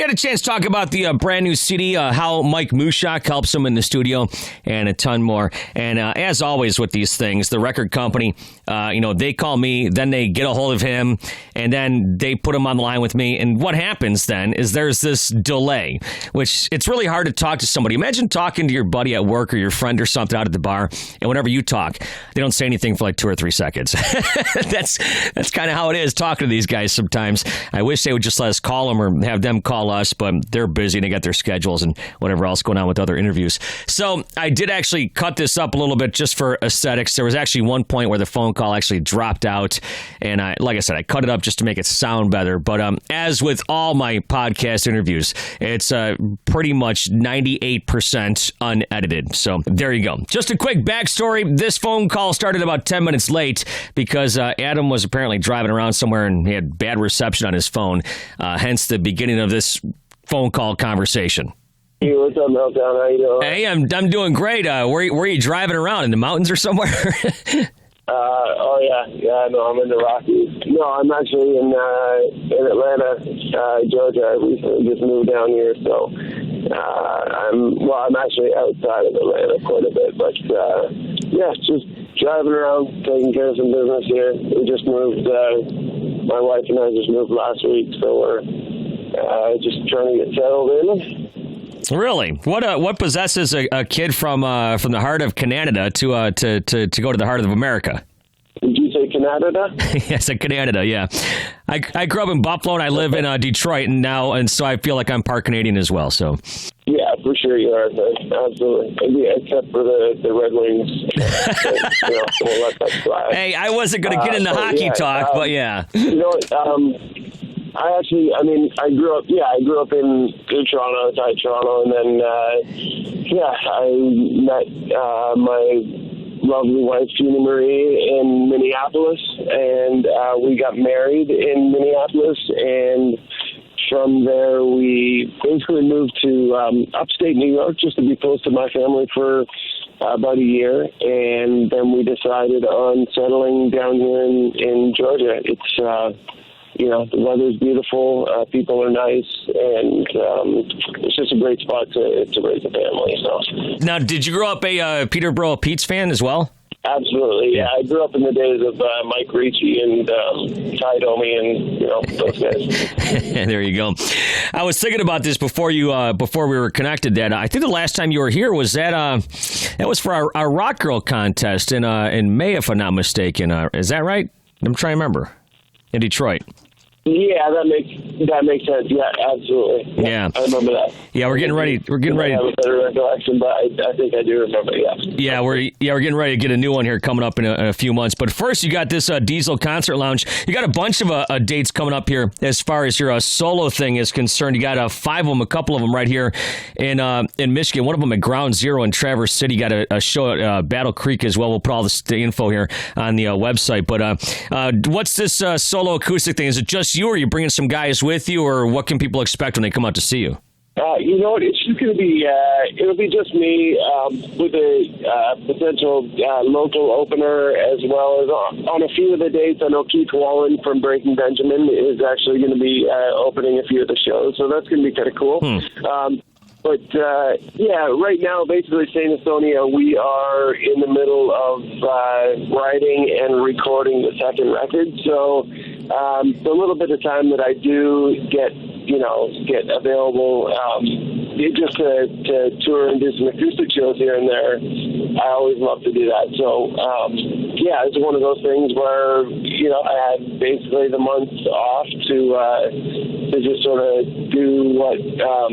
we had a chance to talk about the brand new CD, how Mike Mushok helps him in the studio, and a ton more. And as always with these things, the record company, they call me, then they get a hold of him, and then they put him on the line with me. And what happens then is there's this delay, which it's really hard to talk to somebody. Imagine talking to your buddy at work or your friend or something out at the bar, and whenever you talk, they don't say anything for like 2 or 3 seconds. That's kind of how it is talking to these guys sometimes. I wish they would just let us call them or have them call us, but they're busy and they got their schedules and whatever else going on with other interviews. So I did actually cut this up a little bit just for aesthetics. There was actually one point where the phone call actually dropped out, and like I said, I cut it up just to make it sound better. But as with all my podcast interviews, it's pretty much 98% unedited. So there you go. Just a quick backstory. This phone call started about 10 minutes late because Adam was apparently driving around somewhere and he had bad reception on his phone, hence the beginning of this phone call conversation. Hey, what's up, Meltdown? How you doing? Hey, I'm doing great. Where are you driving around? In the mountains or somewhere? Yeah, no, I'm in the Rockies. No, I'm actually in Atlanta, Georgia. I recently just moved down here, so I'm actually outside of Atlanta quite a bit, but just driving around, taking care of some business here. We just moved. My wife and I just moved last week, so we're just trying to get settled in. Really? What possesses a kid from the heart of Canada to go to the heart of America? Did you say Canada? Yes, Canada. Yeah, I grew up in Buffalo and I live in Detroit and so I feel like I'm part Canadian as well. So. Yeah, for sure you are. Absolutely. Yeah, except for the Red Wings. We'll let that slide. Hey, I wasn't going to get into hockey talk, but yeah. I grew up in Toronto, outside Toronto, and then, I met my lovely wife, Gina Marie, in Minneapolis, and we got married in Minneapolis, and from there we basically moved to upstate New York just to be close to my family for about a year, and then we decided on settling down here in Georgia. It's the weather's beautiful, people are nice, and it's just a great spot to raise a family. So. Now, did you grow up a Peterborough Pete's fan as well? Absolutely, yeah. I grew up in the days of Mike Ricci and Ty Domi and those guys. There you go. I was thinking about this before we were connected. That I think the last time you were here was that was for our Rock Girl contest in May, if I'm not mistaken. Is that right? I'm trying to remember. In Detroit. Yeah, that makes sense. Yeah, absolutely. Yeah, I remember that. Yeah, we're getting ready. I have a better recollection, but I think I do remember. Yeah. Yeah, we're getting ready to get a new one here coming up in a few months. But first, you got this Diesel Concert Lounge. You got a bunch of dates coming up here as far as your solo thing is concerned. You got 5 of them, a couple of them right here in Michigan. One of them at Ground Zero in Traverse City. You got a show at Battle Creek as well. We'll put all the info here on the website. But what's this solo acoustic thing? Is it just you, or are you bringing some guys with you, or what can people expect when they come out to see you? It's just going to be, it'll be just me with a potential local opener, as well as on a few of the dates. I know Keith Wallen from Breaking Benjamin is actually going to be opening a few of the shows, so that's going to be kind of cool. Right now, basically, Saint Asonia, we are in the middle of writing and recording the second record. So the little bit of time that I do get available just to tour and do some acoustic shows here and there, I always love to do that. So, it's one of those things where, I had basically the months off to just sort of do what I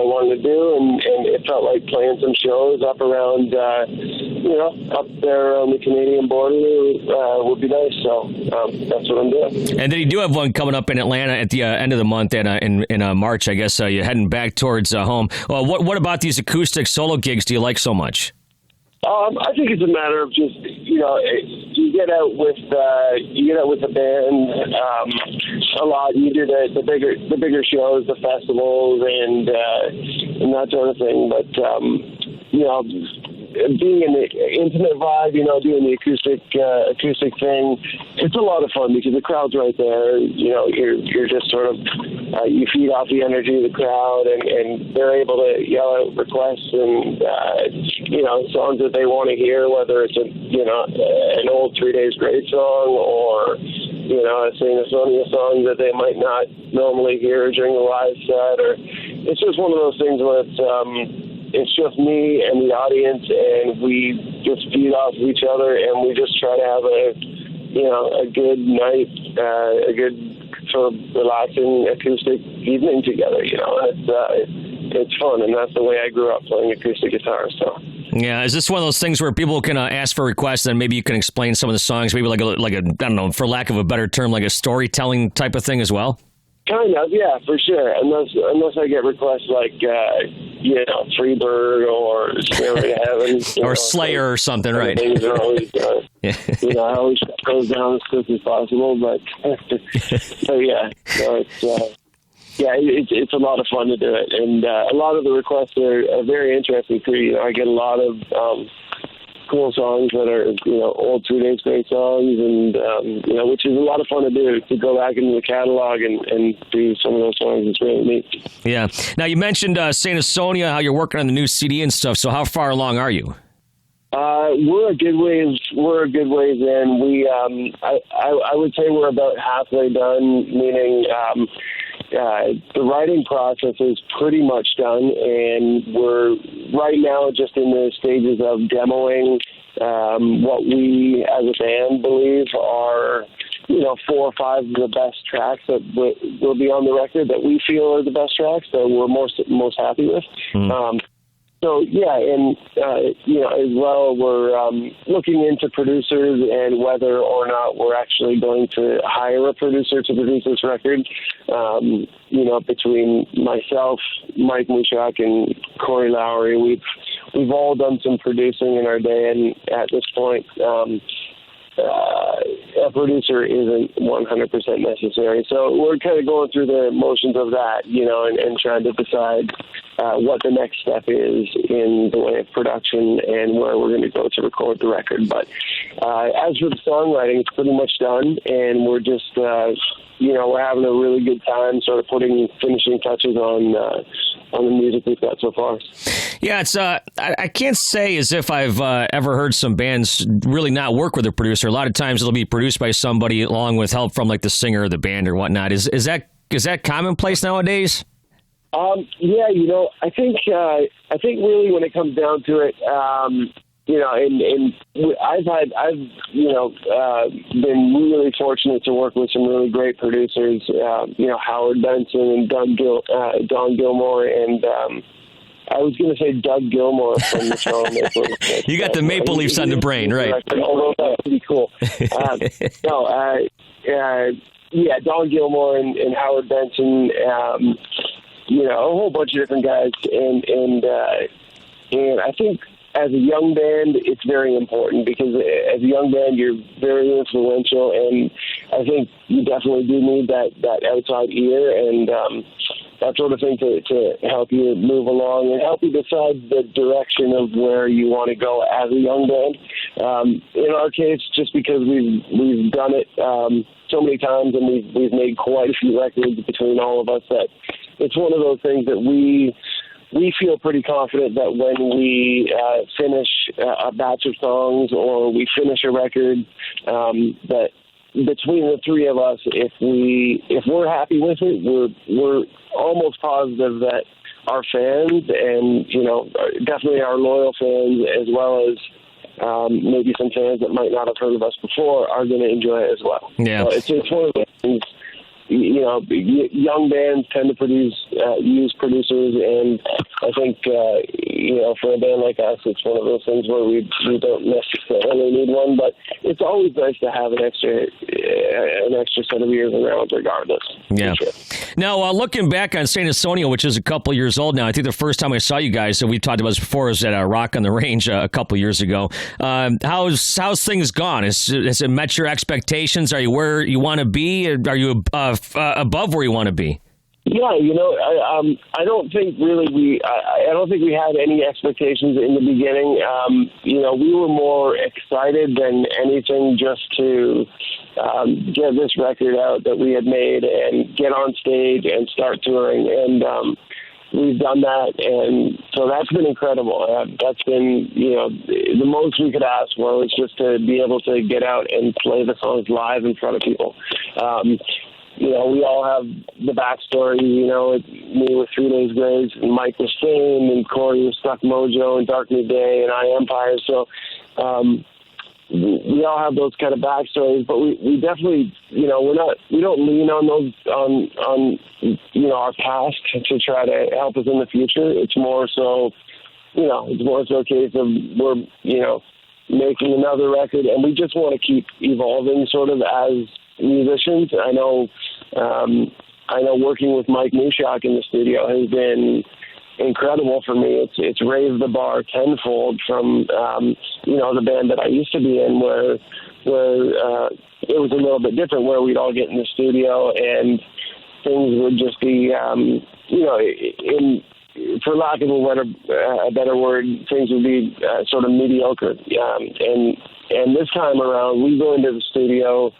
wanted to do, and it felt like playing some shows up around, up there on the Canadian border would be nice. So that's what I'm doing. And then you do have one coming up in Atlanta at the end of the month in March, I guess. You're heading back towards home. Well, what about these acoustic solo gigs do you like so much? I think it's a matter of just, you get out with the band a lot. You do the bigger shows, the festivals, and that sort of thing. But being in the intimate vibe, doing the acoustic thing, it's a lot of fun because the crowd's right there. You're just sort of, you feed off the energy of the crowd, and they're able to yell out requests and, songs that they want to hear, whether it's an old 3 Days Great song or, a Saint Asonia song that they might not normally hear during the live set, or it's just one of those things where it's just me and the audience, and we just feed off of each other, and we just try to have a good night, a good sort of relaxing acoustic evening together. It's fun, and that's the way I grew up, playing acoustic guitar. So. Yeah, is this one of those things where people can ask for requests, and maybe you can explain some of the songs, maybe like a I don't know, for lack of a better term, like a storytelling type of thing as well? Kind of, yeah, for sure. Unless I get requests like, Freebird or Stairway to Heaven. Or Slayer or something, right? Things are always, I always shut those down as quick as possible, but yeah, it's a lot of fun to do it, and a lot of the requests are very interesting too. I get a lot of cool songs that are old 2 Days Great songs, and which is a lot of fun to do, to go back into the catalog and do some of those songs. It's really neat. Yeah. Now you mentioned Saint Asonia, how you're working on the new CD and stuff. So how far along are you? We're a good ways in. We I would say we're about halfway done, meaning the writing process is pretty much done, and we're right now just in the stages of demoing what we as a band believe are 4 or 5 of the best tracks that will be on the record, that we feel are the best tracks that we're most happy with. So, yeah, and, as well, we're looking into producers and whether or not we're actually going to hire a producer to produce this record. Between myself, Mike Mushok, and Corey Lowry, we've all done some producing in our day, and at this point, a producer isn't 100% necessary. So we're kind of going through the motions of that, and trying to decide what the next step is in the way of production and where we're going to go to record the record. But as for the songwriting, it's pretty much done, and we're just, we're having a really good time sort of putting finishing touches on the music we've got so far. Yeah, it's I can't say as if I've ever heard some bands really not work with a producer. A lot of times it'll be produced by somebody along with help from like the singer of the band or whatnot. Is that commonplace nowadays? Yeah, I think really when it comes down to it, and I've been really fortunate to work with some really great producers, Howard Benson and Don Gilmore, and I was going to say Doug Gilmore from the Toronto Maple Leafs. You got the Maple Leafs on the brain, right? Although that would be cool. Don Gilmore and Howard Benson, a whole bunch of different guys, and I think as a young band, it's very important because as a young band, you're very influential, and I think you definitely do need that outside ear and that sort of thing to help you move along and help you decide the direction of where you want to go as a young band. In our case, just because we've done it so many times and we've made quite a few records between all of us, that it's one of those things that we feel pretty confident that when we finish a batch of songs or we finish a record, that between the three of us, if we're happy with it, we're almost positive that our fans and definitely our loyal fans, as well as maybe some fans that might not have heard of us before, are going to enjoy it as well. Yeah, so it's one of those things. Young bands tend to use producers, and I think for a band like us, it's one of those things where we don't necessarily need one, but it's always nice to have an extra set of ears around, regardless. Yeah. Sure. Now, looking back on Saint Asonia, which is a couple years old now, I think the first time I saw you guys, and we talked about this before, was at Rock on the Range a couple years ago. How's things gone? Has it met your expectations? Are you where you want to be? Are you above where you want to be? Yeah, I don't think really I don't think we had any expectations in the beginning. We were more excited than anything just to get this record out that we had made and get on stage and start touring. And we've done that, and so that's been incredible. That's been, the most we could ask for was just to be able to get out and play the songs live in front of people. We all have the backstory, me with 3 Days Grace, and Mike was Stain, and Corey was Stuck Mojo, and Dark New Day, and I Empire. So we all have those kind of backstories, but we definitely, we don't lean on those, on our past to try to help us in the future. It's more so, a case of we're, making another record, and we just want to keep evolving sort of as musicians. I know working with Mike Mushok in the studio has been incredible for me. It's raised the bar tenfold from the band that I used to be in, where it was a little bit different, where we'd all get in the studio and things would just be for lack of a better word, things would be sort of mediocre. And this time around, we go into the studio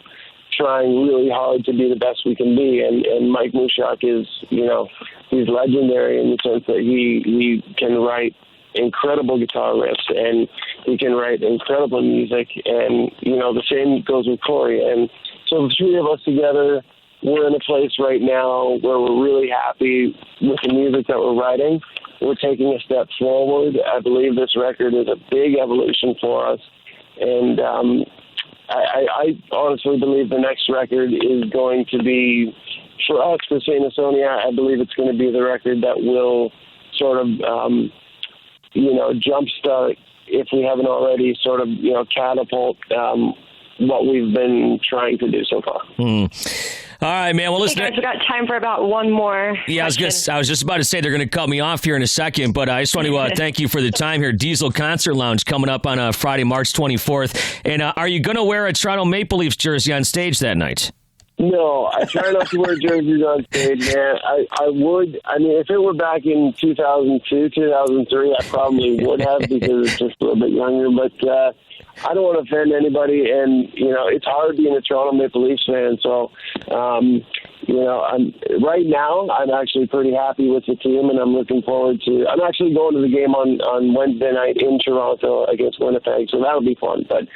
trying really hard to be the best we can be. And Mike Mushok is, he's legendary in the sense that he can write incredible guitar riffs and he can write incredible music. And, the same goes with Corey. And so the three of us together, we're in a place right now where we're really happy with the music that we're writing. We're taking a step forward. I believe this record is a big evolution for us. And I honestly believe the next record is going to be, for us, for Saint Asonia, I believe it's going to be the record that will sort of, jumpstart, if we haven't already, sort of, catapult what we've been trying to do so far. All right, man. Well, listen. Hey guys, we've got time for about one more. Yeah, I was just about to say they're going to cut me off here in a second, but I just want to thank you for the time here. Diesel Concert Lounge coming up on Friday, March 24th. And are you going to wear a Toronto Maple Leafs jersey on stage that night? No, I try not to wear jerseys on stage, man. I would. I mean, if it were back in 2002, 2003, I probably would have because it's just a little bit younger. But I don't want to offend anybody, and it's hard being a Toronto Maple Leafs fan. So, right now I'm actually pretty happy with the team, and I'm looking forward to. I'm actually going to the game on Wednesday night in Toronto against Winnipeg, so that'll be fun. But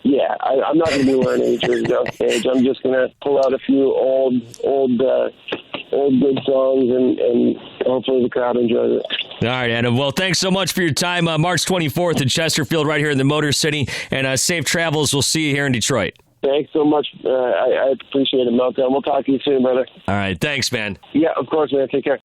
yeah, I'm not going to be wearing any jerseys on stage. I'm just going to pull out a few old good songs, and hopefully the crowd enjoys it. All right, Adam. Well, thanks so much for your time. March 24th in Chesterfield, right here in the Motor City, and safe travels. We'll see you here in Detroit. Thanks so much. I appreciate it, Meltdown. We'll talk to you soon, brother. All right. Thanks, man. Yeah, of course, man. Take care.